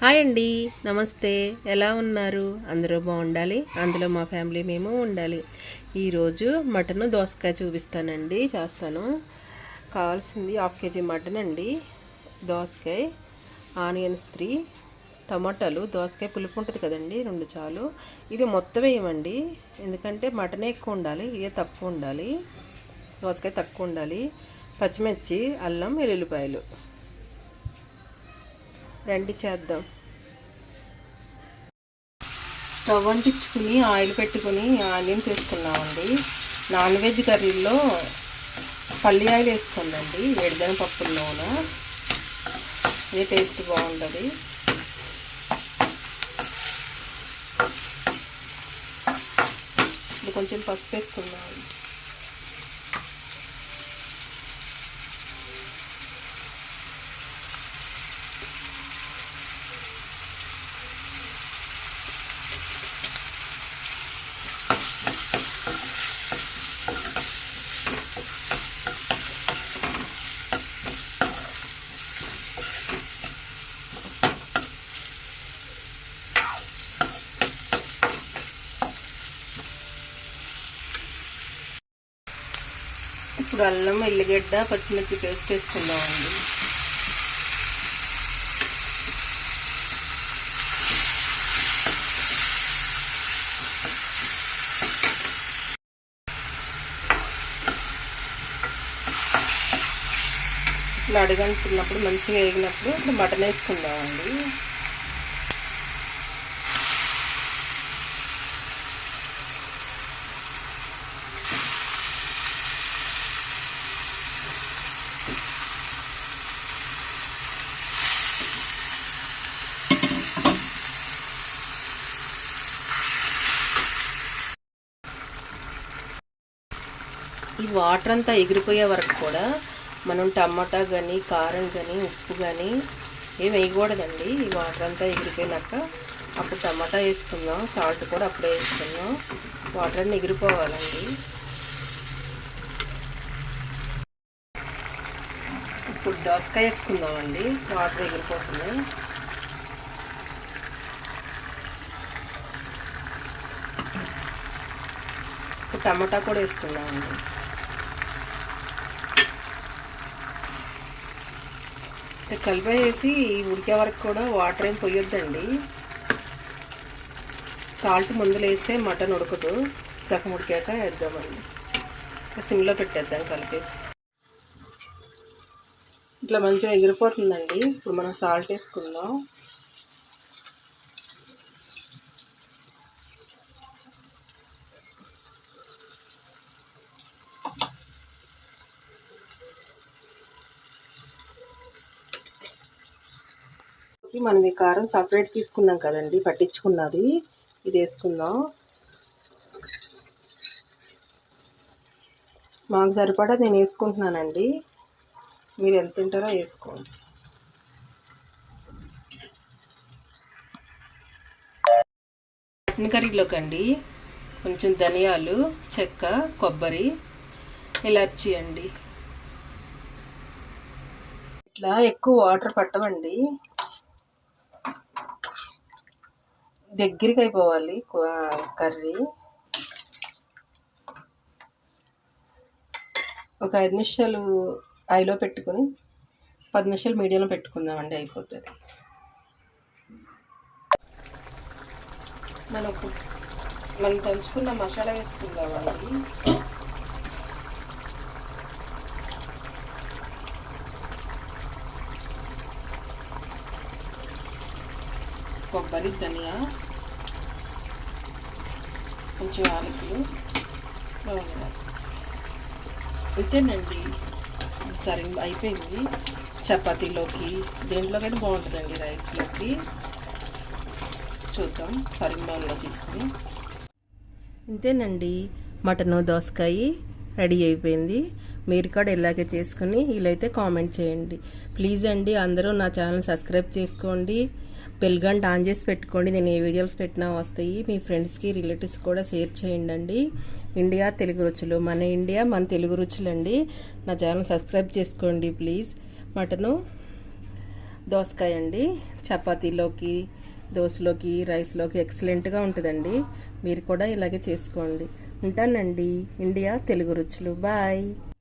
Hi అండి, నమస్తే. ఎలా ఉన్నారు? అందరూ బాగుండాలి, అందులో మా ఫ్యామిలీ మేము ఉండాలి. ఈరోజు మటన్ దోసకాయ చూపిస్తానండి, చేస్తాను. కావాల్సింది 1/2 kg మటన్ అండి, దోసకాయ, ఆనియన్స్ 3, టమాటాలు. దోసకాయ పులుపు ఉంటుంది కదండి, 2 చాలు. ఇది మొత్తం వేయమండి, ఎందుకంటే మటనే ఎక్కువ ఉండాలి, ఇదే తక్కువ ఉండాలి. దోసకాయ తక్కువ ఉండాలి. పచ్చిమిర్చి, అల్లం, వెల్లుల్లిపాయలు. రండి చేద్దాం. స్టవ్ అంటించుకుని ఆయిల్ పెట్టుకుని ఆనియన్స్ వేసుకున్నామండి. నాన్ వెజ్ కర్రీల్లో పల్లి ఆయిల్ వేసుకోండి, వేడిదన పప్పుల నూనె, ఇదే టేస్ట్ బాగుంటుంది. ఇప్పుడు కొంచెం పసుపు వేసుకున్నాము. ఇప్పుడు అల్లం, ఎల్లిగడ్డ, పచ్చిమిర్చి పేస్ట్ వేసుకుందామండి. ఇట్లా అడుగంటున్నప్పుడు మంచిగా వేగినప్పుడు ఇప్పుడు మటన్ వేసుకుందామండి. ఈ వాటర్ అంతా ఎగిరిపోయే వరకు కూడా మనం టమాటా కానీ, కారం కానీ, ఉప్పు కానీ ఏం వేయకూడదండి. ఈ వాటర్ అంతా ఎగిరిపోయినాక అప్పుడు టమాటా వేసుకుందాం, సాల్ట్ కూడా అప్పుడే వేసుకుందాం. వాటర్ అన్నీ ఎగిరిపోవాలండి. ఇప్పుడు దోసకాయ వేసుకుందామండి, వాటర్ ఎగిరిపోతున్నాయి. ఇప్పుడు టమాటా కూడా వేసుకుందామండి. కలిపేసి ఉడికే వరకు కూడా వాటర్ ఏం పోయొద్దండి. సాల్ట్ ముందులో వేస్తే మటన్ ఉడకదు, సగం ఉడికాక వేద్దామండి. సిమ్లో పెట్టేద్దాం కలిపేసి. ఇట్లా మంచిగా ఎగిరిపోతుందండి. ఇప్పుడు మనం సాల్ట్ వేసుకుందాం. మనం ఈ కారం సపరేట్ తీసుకున్నాం కదండి, పట్టించుకున్నది, ఇది వేసుకుందాం. మాకు సరిపడా నేను వేసుకుంటున్నానండి, మీరు ఎంత తింటారో వేసుకోండి. మటన్ కర్రీలోకి అండి కొంచెం ధనియాలు, చెక్క, కొబ్బరి, ఇలాచి అండి. ఇట్లా ఎక్కువ వాటర్ పట్టవండి, దగ్గరికి అయిపోవాలి కర్రీ. ఒక 5 నిమిషాలు హైలో పెట్టుకుని 10 నిమిషాలు మీడియంలో పెట్టుకుందామండి, అయిపోతుంది. మనం దంచుకున్న మసాలా వేసుకుందామండి. కొబ్బరి, ధనియా, కొంచెం యాలకులు, లవంగాలు. అంతేనండి, సరే అయిపోయింది. చపాతీలోకి దేంట్లోకైనా బాగుంటుందండి, రైస్లోకి. చూద్దాం సర్వింగ్ బౌల్లో తీసుకుని. ఇంతేనండి, మటన్ దోసకాయ రెడీ అయిపోయింది. మీరు కూడా ఇలాగే చేసుకుని వీలైతే కామెంట్ చేయండి ప్లీజ్ అండి. అందరూ నా ఛానల్ సబ్స్క్రైబ్ చేసుకోండి, బెల్ గంట ఆన్ చేసి పెట్టుకోండి. నేను ఏ వీడియోస్ పెట్టినా వస్తాయి. మీ ఫ్రెండ్స్కి, రిలేటివ్స్ కూడా షేర్ చేయండి. ఇండియా తెలుగు రుచులు, మన ఇండియా మన తెలుగు రుచులు అండి. నా ఛానల్ సబ్స్క్రైబ్ చేసుకోండి ప్లీజ్. మటను దోసకాయ అండి. చపాతీలోకి, దోశలోకి, రైస్లోకి ఎక్సలెంట్గా ఉంటుందండి. మీరు కూడా ఇలాగే చేసుకోండి. ఉంటానండి. ఇండియా తెలుగు రుచులు. బాయ్.